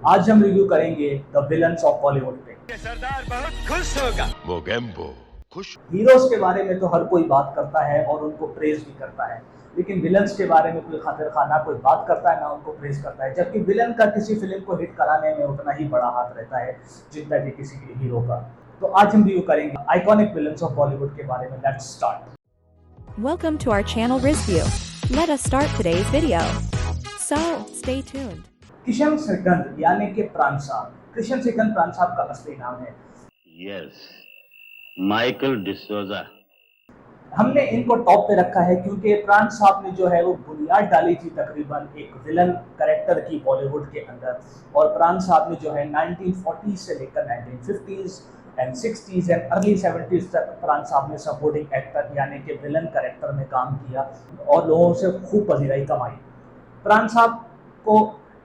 आज हम रिव्यू करेंगे द विलन्स ऑफ बॉलीवुड पे। सरदार बहुत खुश होगा। मोगेम्बो खुश। हीरोज के बारे में तो हर कोई बात करता है और उनको प्रेज भी करता है, लेकिन विलन्स के बारे में कोई खातिर खा ना कोई बात करता है ना उनको प्रेज करता है, जबकि विलन का किसी फिल्म को हिट कराने में उतना ही बड़ा हाथ रहता है जितना कि किसी भी हीरो का। तो आज हम रिव्यू करेंगे आइकॉनिक विलन्स ऑफ बॉलीवुड के बारे में। Let's start. Welcome to our channel Rizview. Let us start today's video. So, stay tuned. Kishan श्रीगंध यानी कि प्राण साहब। किशन श्रीगंध प्राण साहब का असली नाम है। Yes, Michael D'Souza. हमने इनको टॉप पे रखा है क्योंकि प्राण साहब ने जो है वो बुनियाद डाली थी तकरीबन एक विलन कैरेक्टर की बॉलीवुड के अंदर। और प्राण साहब ने जो है 1940 से लेकर 1950s and 60s and early 70s तक प्राण साहब ने सपोर्टिंग एक्टर यानी कि विलन कैरेक्टर में काम किया और लोगों से खूब पजीराई कमाई। प्राण साहब को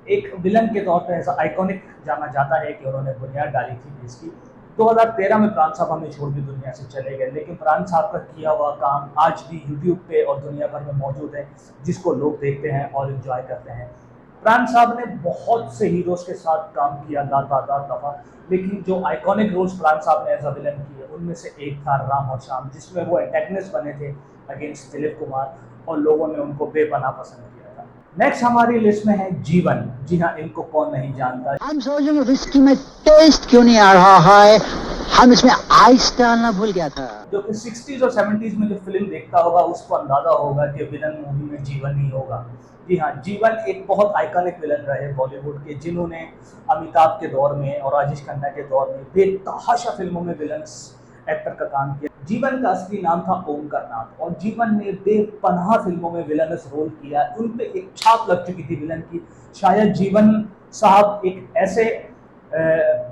एक विलन के तौर पर ऐसा आइकॉनिक जाना जाता है कि उन्होंने बुनियाद डाली थी इसकी। 2013 में प्राण साहब हमें छोड़ के दुनिया से चले गए, लेकिन प्राण साहब का किया हुआ काम आज भी यूट्यूब पे और दुनिया भर में मौजूद है, जिसको लोग देखते हैं और एंजॉय करते हैं। प्राण साहब ने बहुत से हीरोज के साथ काम किया लातादाद दफा, लेकिन जो आइकॉनिक रोल्स प्राण साहब ने एज अ विलन किए उनमें से एक था राम और श्याम, जिसमें वो एंटेगनिस्ट बने थे अगेंस्ट दिलीप कुमार और लोगों ने उनको बेपनाह पसंद किया था। नेक्स्ट हमारी लिस्ट में है जीवन। जी हाँ, इनको कौन नहीं जानता। हम सोच रहे विस्की में टेस्ट क्यों नहीं आ रहा है, हम इसमें आइस डालना भूल गया था। जो कि 60s और 70s में जो फिल्म देखता होगा उसको अंदाजा होगा कि विलन मूवी में जीवन ही होगा। जी हाँ, जीवन एक बहुत आइकॉनिक विलन रहे बॉलीवुड के, जिन्होंने अमिताभ के दौर में और राजेश खन्ना के दौर में बेतहाशा फिल्मों में विलन्स एक्टर का काम किया। जीवन का असली नाम था ओमकार नाथ और जीवन ने बेपनाह फिल्मों में विलनस रोल किया। उन पे एक छाप लग चुकी थी विलन की। शायद जीवन साहब एक ऐसे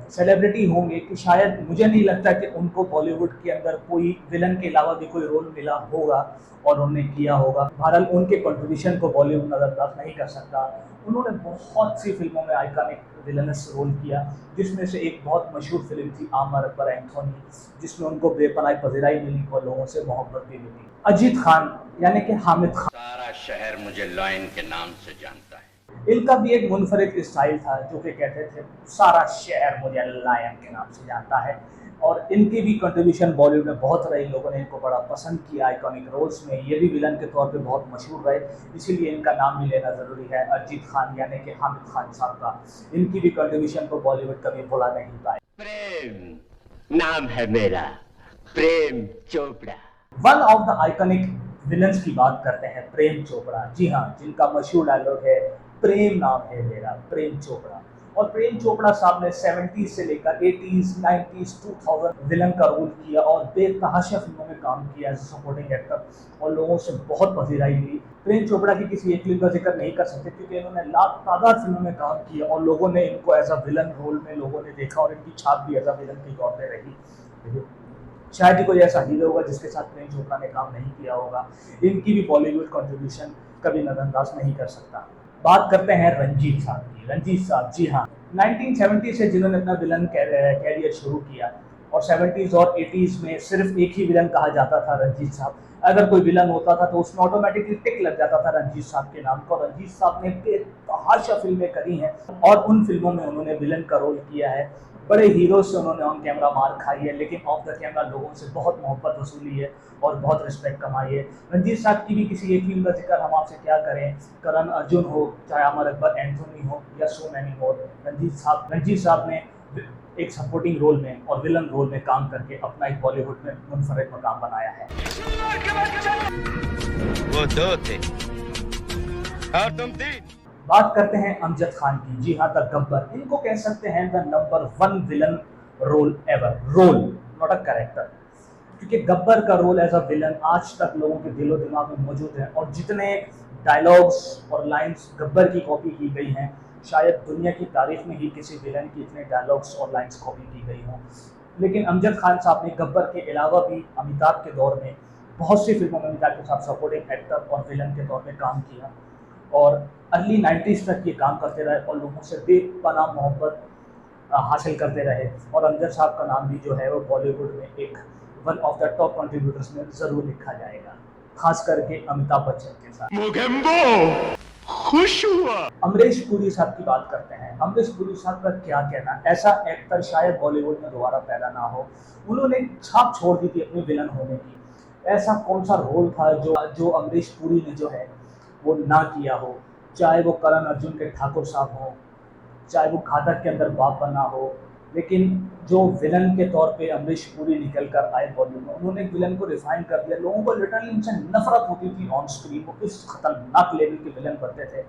सेलिब्रिटी होंगे कि शायद मुझे नहीं लगता कि उनको बॉलीवुड के अंदर कोई विलन के अलावा भी कोई रोल मिला होगा और उन्होंने किया होगा। बहरहाल उनके कंट्रीब्यूशन को बॉलीवुड नजरअंदाज नहीं कर सकता। उन्होंने बहुत सी फिल्मों में आइकॉनिक विलनस रोल किया, जिसमें से एक बहुत मशहूर फिल्म थी आमर अकबर एंथोनी, जिसमें उनको बेपनाह पजीराई मिली और लोगों से मोहब्बत भी मिली। अजीत खान यानी कि हामिद खान, सारा शहर मुझे लाइन के नाम से जानता है। इनका भी एक मुनफरिद स्टाइल था जो कि कहते थे सारा शहर मुझे लायन के नाम से जानता है। और इनकी भी कंट्रीब्यूशन बॉलीवुड में बहुत रही, लोगों ने इनको बड़ा पसंद किया आइकॉनिक रोल्स में। ये भी विलन के तौर पे बहुत मशहूर रहे, इसीलिए इनका नाम भी लेना ज़रूरी है। अजीत खान यानी कि हामिद खान साहब का, इनकी भी कंट्रीब्यूशन को बॉलीवुड कभी भुला नहीं पाए। प्रेम नाम है मेरा, Prem Chopra. One of the iconic villains की बात करते हैं प्रेम चोपड़ा। जी हाँ, जिनका मशहूर डायलॉग है प्रेम नाम है मेरा, प्रेम चोपड़ा। और प्रेम चोपड़ा साहब ने 70s से लेकर 80s, 90s, 2000 विलन का रोल किया और बेतहाशा फिल्मों में काम किया एज सपोर्टिंग एक्टर और लोगों से बहुत पसीराई मिली। प्रेम चोपड़ा की किसी एक फिल्म का जिक्र नहीं कर सकते क्योंकि इन्होंने लाख तादाद फिल्मों में काम किया और लोगों ने इनको एज अ विलन रोल में लोगों ने देखा और इनकी छाप भी एज अ विलन के तौर पर रही। शायद ही कोई ऐसा हीरो होगा जिसके साथ प्रेम चोपड़ा ने काम नहीं किया होगा। इनकी भी बॉलीवुड कंट्रीब्यूशन कभी नजरअंदाज नहीं कर सकता। बात करते हैं रंजीत साहब की। रंजीत साहब, जी हाँ, 1970 से जिन्होंने अपना विलन कैरियर शुरू किया और 70s और 80s में सिर्फ एक ही विलन कहा जाता था रंजीत साहब। अगर कोई विलन होता था तो उसमें ऑटोमेटिकली टिक लग जाता था रंजीत साहब के नाम का। रंजीत साहब ने बेतहाशा फिल्में करी हैं और उन फिल्मों में उन्होंने विलन का रोल किया है। बड़े हीरो से उन्होंने ऑन कैमरा मार खाई है, लेकिन ऑफ द कैमरा लोगों से बहुत मोहब्बत वसूली है और बहुत रिस्पेक्ट कमाई है। रंजीत साहब की भी किसी एक फिल्म का जिक्र हम आपसे क्या करें, करण अर्जुन हो, चाहे अमर अकबर एंथोनी हो या सो मैनी मोर। रंजीत साहब ने एक सपोर्टिंग रोल में और विलन रोल में काम करके अपना एक बॉलीवुड में मुनफरिद मकाम बनाया है। वो दो थे और तुम तीन। बात करते हैं अमजद खान की। जी हाँ, द गब्बर, इनको कह सकते हैं the number 1 villain role ever. Role not a character, क्योंकि गब्बर का रोल एज अ विलन आज तक लोगों के दिलो दिमाग में मौजूद है और जितने डायलॉग्स और लाइंस गब्बर की कॉपी की गई हैं, शायद दुनिया की तारीख में ही किसी विलन की इतने डायलॉग्स और लाइंस कॉपी की गई हों। लेकिन अमजद खान साहब ने गब्बर के अलावा भी अमिताभ के दौर में बहुत सी फिल्मों में अमिताभ के साथ सपोर्टिंग एक्टर और विलन के तौर में काम किया और अर्ली 90s तक ये काम करते रहे और लोगों से बेपनाह मोहब्बत हासिल करते रहे। और अमजद साहब का नाम भी जो है वो बॉलीवुड में एक one of the top contributors में ज़रूर लिखा जाएगा, खास करके अमिताभ बच्चन के साथ। मोगेम्बो खुश हुआ। अमरीश पुरी साहब की बात करते हैं। अमरीश पुरी साहब का क्या कहना, ऐसा एक्टर शायद बॉलीवुड में दोबारा पैदा ना हो। उन्होंने छाप छोड़ दी थी अपने विलन होने की। ऐसा कौन सा रोल था जो अमरीश पुरी ने जो है वो ना किया हो, चाहे वो करण अर्जुन के ठाकुर साहब हो, चाहे वो घातक के अंदर बाप बना हो। लेकिन जो विलन के तौर पे अमरीश पुरी निकल कर आए बॉलीवुड में, उन्होंने विलन को रिफाइन कर दिया। लोगों को लिटरली उनसे नफरत होती थी ऑन स्क्रीन। वो किस खतरनाक लेवल के विलन बनते थे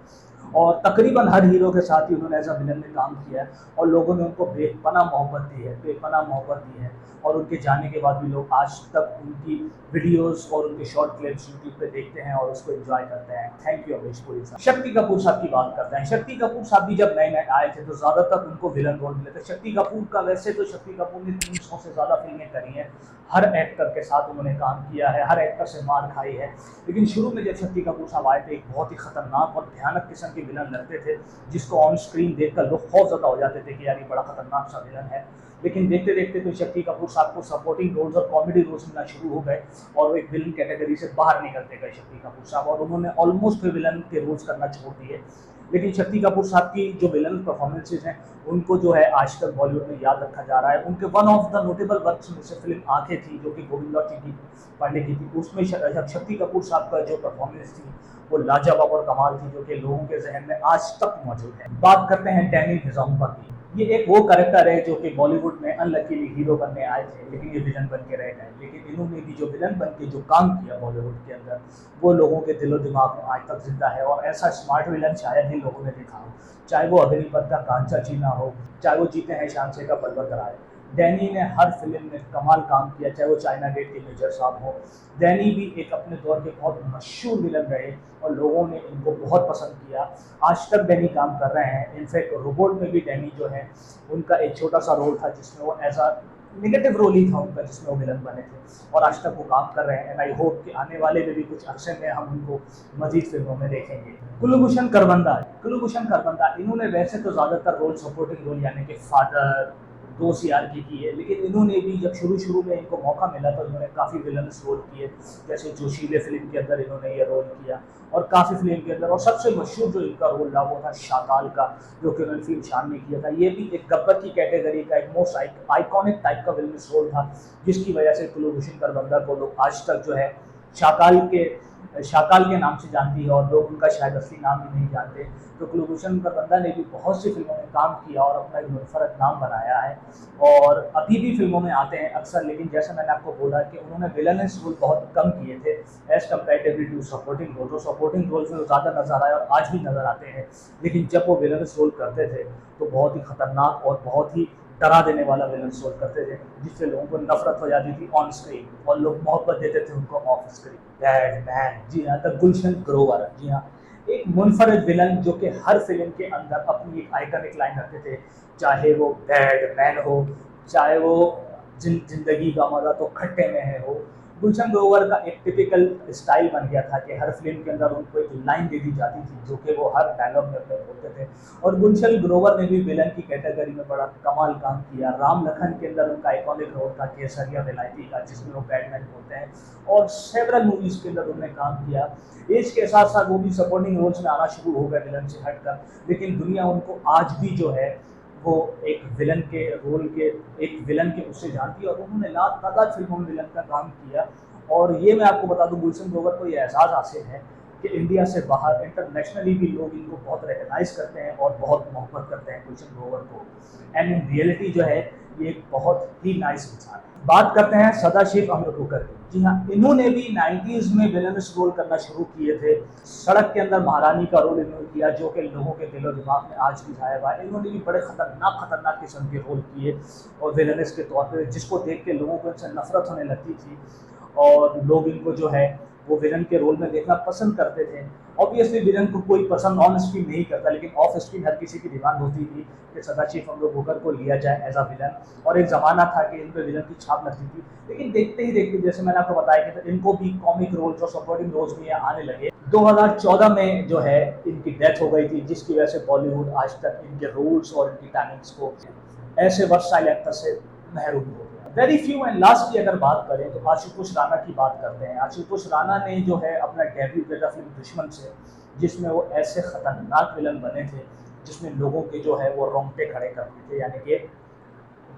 और तकरीबन हर हीरो के साथ ही उन्होंने एज अ विलन में काम किया है और लोगों ने उनको बेपनाह मोहब्बत दी है, बेपनाह मोहब्बत दी है। और उनके जाने के बाद भी लोग आज तक उनकी वीडियोस और उनके शॉर्ट क्लिप्स यूट्यूब पे देखते हैं और उसको एंजॉय करते हैं। थैंक यू अमरीश पुरी साहब। शक्ति कपूर साहब की बात करते हैं। शक्ति कपूर साहब भी जब नए नए आए थे तो ज़्यादातर उनको विलन रोल मिले थे। शक्ति कपूर का वैसे तो शक्ति कपूर ने 300 से ज़्यादा फिल्में करी हैं, हर एक्टर के साथ उन्होंने काम किया है, हर एक्टर से मार खाई है। लेकिन शुरू में जब शक्ति कपूर साहब आए थे, एक बहुत ही खतरनाक और भयानक किस्म के विलन लगते थे जिसको ऑन स्क्रीन देखकर लोग खौफजदा हो जाते थे कि यार ये बड़ा खतरनाक सा विलन है। लेकिन देखते देखते तो शक्ति कपूर साहब को सपोर्टिंग रोल्स और कॉमेडी रोल्स मिलना शुरू हो गए और वो एक विलन कैटेगरी से बाहर निकलते गए शक्ति कपूर साहब, और उन्होंने ऑलमोस्ट फिर विलन के रोल्स करना छोड़ दिए। लेकिन शक्ति कपूर साहब की जो विलन परफॉर्मेंसेज हैं उनको जो है आज तक बॉलीवुड में याद रखा जा रहा है। उनके one of the notable works में से फिल्म आंखें थी जो कि गोविंदा चिट्टी पांडे की थी। उसमें शक्ति कपूर साहब का जो परफॉर्मेंस थी वो लाजवाब और कमाल थी, जो कि लोगों के जहन में आज तक मौजूद है। बात करते हैं डैनी निज़ामुद्दीन की। ये एक वो कैरेक्टर है जो कि बॉलीवुड में अनलकीली हीरो बनने आए थे लेकिन ये विलन बन के रह गए। लेकिन इन्होंने भी जो विलन बन के जो काम किया बॉलीवुड के अंदर, वो लोगों के दिलो दिमाग में आज तक जिंदा है। और ऐसा स्मार्ट विलन शायद ही लोगों ने देखा हो, चाहे वो अग्निपथ का कांचा चीना हो, चाहे वो जीते हैं शानसे का पलवर कराए। डैनी ने हर फिल्म में कमाल काम किया, चाहे वो चाइना गेट के मेजर साहब हो। डैनी भी एक अपने दौर के बहुत मशहूर विलन रहे और लोगों ने इनको बहुत पसंद किया। आज तक डैनी काम कर रहे हैं। इनफैक्ट रोबोट में भी डैनी जो है उनका एक छोटा सा रोल था जिसमें वो एज अ नेगेटिव रोल ही था उनका, जिसमें वो विलन बने थे और आज तक वो काम कर रहे हैं। एंड आई होप कि आने वाले में भी कुछ अरसे में हम उनको मजीद फिल्मों में देखेंगे। कुलभूषण करबंदा इन्होंने वैसे तो ज़्यादातर रोल सपोर्टिंग रोल यानी कि फादर, दोस्त यार की है, लेकिन इन्होंने भी जब शुरू में इनको मौका मिला तो इन्होंने काफ़ी विलन्स रोल किए। जैसे जोशीले फिल्म के अंदर इन्होंने ये रोल किया और काफ़ी फिल्म के अंदर। और सबसे मशहूर जो इनका रोल रहा वो था शाकाल का, जो कि उन्होंने फिल्म शान में किया था। ये भी एक गब्बर की कैटेगरी का एक मोस्ट आइकॉनिक टाइप का विलन्स रोल था, जिसकी वजह से कुलभूषण करबंदा को लोग आज तक जो है शाकाल के नाम से जानती है और लोग उनका शायद असली नाम भी नहीं जानते। तो कुलभूषण करबंदा ने भी बहुत सी फिल्मों में काम किया और अपना एक मुनफरद नाम बनाया है और अभी भी फिल्मों में आते हैं अक्सर। लेकिन जैसे मैंने आपको बोला कि उन्होंने विलनस रोल बहुत कम किए थे as comparatively to supporting role. तो सपोर्टिंग रोल में ज़्यादा नजर आए और आज भी नजर आते हैं। लेकिन जब वो विलनस रोल करते थे तो बहुत ही खतरनाक और बहुत ही डरा देने वाला विलन रोल करते थे, जिससे लोगों को नफरत हो जाती थी ऑन स्क्रीन और लोग मोहब्बत देते थे उनको ऑफ स्क्रीन। बैटमैन, जी हाँ, द गुलशन ग्रोवर, जी हाँ, एक मुनफरद विलन जो कि हर फिल्म के अंदर अपनी एक आइकनिक लाइन रखते थे, चाहे वो बैटमैन हो, चाहे वो जिंदगी का मजा तो खट्टे में है हो। गुलशन ग्रोवर का एक टिपिकल स्टाइल बन गया था कि हर फिल्म के अंदर उनको एक लाइन दे दी जाती थी जो कि वो हर डायलॉग में अपने बोलते थे। और गुलशन ग्रोवर ने भी विलन की कैटेगरी में बड़ा कमाल काम किया। राम लखन के अंदर उनका आइकॉनिक रोल था केसरिया विलायती का, जिसमें वो बैटमैन बोलते हैं और सेवरल मूवीज के अंदर उन्होंने काम किया। एज के साथ साथ वो भी सपोर्टिंग रोल्स में आना शुरू हो गए विलन से हटकर, लेकिन दुनिया उनको आज भी जो है वो एक विलन के रोल के उससे जानती है और उन्होंने लातादाद फिल्मों में विलन का काम किया। और ये मैं आपको बता दूं, गुलशन ग्रोवर को ये एहसास हासिल है कि इंडिया से बाहर इंटरनेशनली भी लोग इनको बहुत रिकगनाइज करते हैं और बहुत मोहब्बत करते हैं गुलशन ग्रोवर को। एंड इन रियलिटी जो है ये एक बहुत ही नाइस इंसान है। बात करते हैं सदाशिव अमृतकर की। जी हाँ, इन्होंने भी 90s में विलनस रोल करना शुरू किए थे। सड़क के अंदर महारानी का रोल इन्होंने किया जो कि लोगों के दिलो दिमाग में आज भी छाया हुआ है। इन्होंने भी बड़े खतरनाक किस्म के रोल किए और विलनस के तौर पर, जिसको देख के लोगों को इनसे नफरत होने लगती थी और लोग इनको जो है वो विलन के रोल में देखना पसंद करते थे। ऑब्वियसली विलन को कोई पसंद ऑन स्क्रीन नहीं करता, लेकिन ऑफ स्क्रीन हर किसी की डिमांड होती थी कि सदाशिव अमृतकर को लिया जाए एज अ विलन। और एक ज़माना था कि इन पर विलन की छाप लगती थी, लेकिन देखते ही देखते जैसे मैंने आपको बताया कि इनको भी कॉमिक रोल्स और सपोर्टिंग रोल्स में आने लगे। 2014 में जो है इनकी डेथ हो गई थी, जिसकी वजह से बॉलीवुड आज तक इनके रोल्स और इनकी टाइमिंग्स को ऐसे वर्सटाइल एक्टर से महरूम हो गया। वेरी फ्यू एंड लास्ट की अगर बात करें तो आशुतोष राणा की बात करते हैं। आशुतोष राणा ने जो है अपना डेब्यू किया था फिल्म दुश्मन से, जिसमें वो ऐसे खतरनाक विलन बने थे जिसमें लोगों के जो है वो रोंगटे खड़े करते थे, यानी कि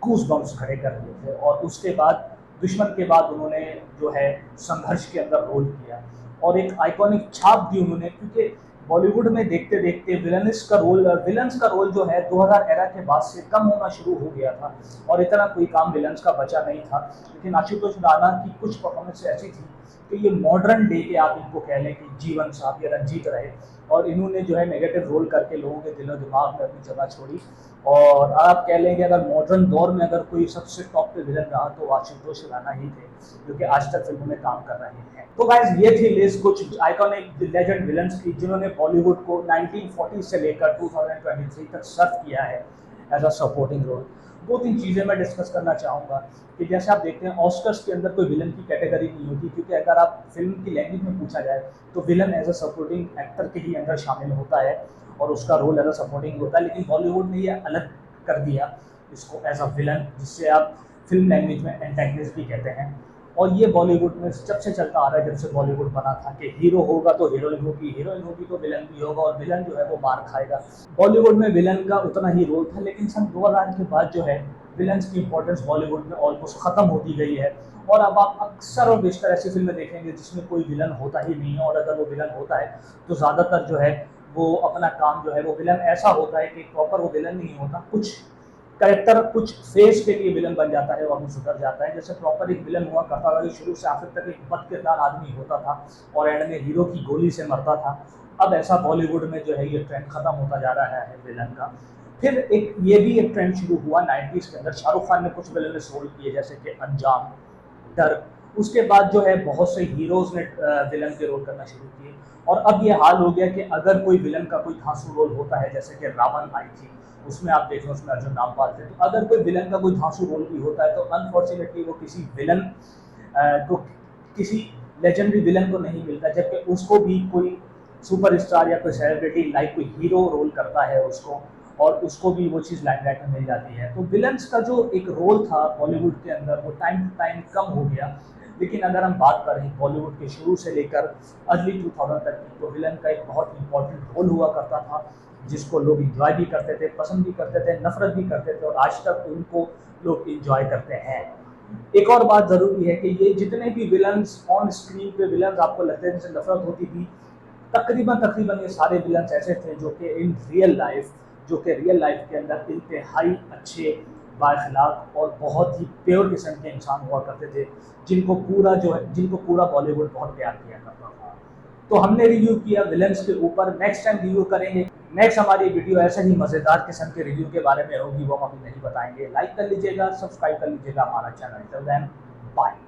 गूज बम्स खड़े कर दिए थे। और उसके बाद दुश्मन के बाद उन्होंने जो है संघर्ष के अंदर रोल किया और एक आइकॉनिक छाप दी उन्होंने, क्योंकि बॉलीवुड में देखते देखते विलन्स का रोल जो है 2000 एरा के बाद से कम होना शुरू हो गया था और इतना कोई काम विलन्स का बचा नहीं था। लेकिन आशुतोष राणा की कुछ परफॉर्मेंस ऐसी थी कि ये मॉडर्न डे के आप इनको कह लें कि जीवन साहब या रंजीत रहे, और इन्होंने जो है नेगेटिव रोल करके लोगों के दिलो दिमाग में अपनी जगह छोड़ी। और आप कह लें कि अगर मॉडर्न दौर में अगर कोई सबसे टॉप पे विलन रहा तो आशुतोष राणा ही थे, जो कि आज तक फिल्मों में काम कर रहे हैं। तो गाइस ये थी लिस्ट कुछ आइकॉनिक लेजेंड विलन्स की जिन्होंने बॉलीवुड को 1940 से लेकर 2023 तक सर्व किया है एज अ सपोर्टिंग रोल। 2-3 चीज़ें मैं डिस्कस करना चाहूँगा कि जैसे आप देखते हैं ऑस्कर्स के अंदर कोई विलन की कैटेगरी नहीं होती, क्योंकि अगर आप फिल्म की लैंग्वेज में पूछा जाए तो villain as a supporting actor के ही अंदर शामिल होता है और उसका रोल एज अ सपोर्टिंग होता है। लेकिन बॉलीवुड ने ये अलग कर दिया इसको एज अ विलन, जिससे आप फिल्म लैंग्वेज में एंटेगनिस्ट भी कहते हैं। और ये बॉलीवुड में जब से चलता आ रहा है, जब से बॉलीवुड बना था कि हीरो होगा तो हीरोइन होगी, हीरोइन होगी तो विलन भी होगा और विलन जो है वो मार खाएगा। बॉलीवुड में विलन का उतना ही रोल था, लेकिन सन 2000 के बाद जो है विलन्स की इंपॉर्टेंस बॉलीवुड में ऑलमोस्ट खत्म होती गई है। और अब आप अक्सर और बेशतर ऐसी फिल्में देखेंगे जिसमें कोई विलन होता ही नहीं है, और अगर वो विलन होता है तो ज़्यादातर जो है वो अपना काम जो है वो विलन ऐसा होता है कि प्रॉपर वो विलन नहीं होता, कुछ कैरेक्टर कुछ फेज के लिए विलन बन जाता है और वो सुधर जाता है। जैसे प्रॉपर एक विलन हुआ करता था कि शुरू से आखिर तक एक बद किरदार आदमी होता था और एंड में हीरो की गोली से मरता था। अब ऐसा बॉलीवुड में जो है ये ट्रेंड खत्म होता जा रहा है विलन का। फिर ये भी एक ट्रेंड शुरू हुआ 90s के अंदर, शाहरुख खान ने कुछ विलनस रोल किए जैसे कि अंजाम, डर। उसके बाद जो है बहुत से हीरोज ने विलन के रोल करना शुरू किए और अब ये हाल हो गया कि अगर कोई विलन का कोई धांसू रोल होता है, जैसे कि रावण आई थी, उसमें आप देखें उसमें अर्जुन रामपाल थे, तो अगर कोई विलन का कोई धांसू रोल भी होता है तो अनफॉर्चुनेटली वो किसी विलन को किसी लेजेंडरी विलन को नहीं मिलता, जबकि उसको भी कोई सुपरस्टार या कोई सेलिब्रिटी लाइक कोई हीरो रोल करता है उसको, और उसको भी वो चीज़ लाइमलाइट में मिल जाती है। तो विलन्स का जो एक रोल था बॉलीवुड के अंदर वो टाइम टू टाइम कम हो गया। लेकिन अगर हम बात करें बॉलीवुड के शुरू से लेकर अर्ली 2000 तक की, तो विलन का एक बहुत इंपॉर्टेंट रोल हुआ करता था जिसको लोग इंजॉय भी करते थे, पसंद भी करते थे, नफरत भी करते थे, और आज तक उनको लोग इंजॉय करते हैं। एक और बात ज़रूरी है कि ये जितने भी विलन्स ऑन स्क्रीन पे विलन्स आपको लगते हैं जिनसे नफरत होती थी, तकरीबन ये सारे विलन्स ऐसे थे जो कि रियल लाइफ के अंदर इंतहाई अच्छे, बाखलाक और बहुत ही प्योर किस्म के इंसान हुआ करते थे, जिनको पूरा बॉलीवुड बहुत प्यार किया करता था। तो हमने रिव्यू किया विलन्स के ऊपर, नेक्स्ट टाइम रिव्यू करेंगे। नेक्स्ट हमारी वीडियो ऐसे ही मज़ेदार किस्म के रिव्यू के बारे में होगी, वो हम अभी नहीं बताएंगे। लाइक कर लीजिएगा, सब्सक्राइब कर लीजिएगा हमारा चैनल। Till then bye.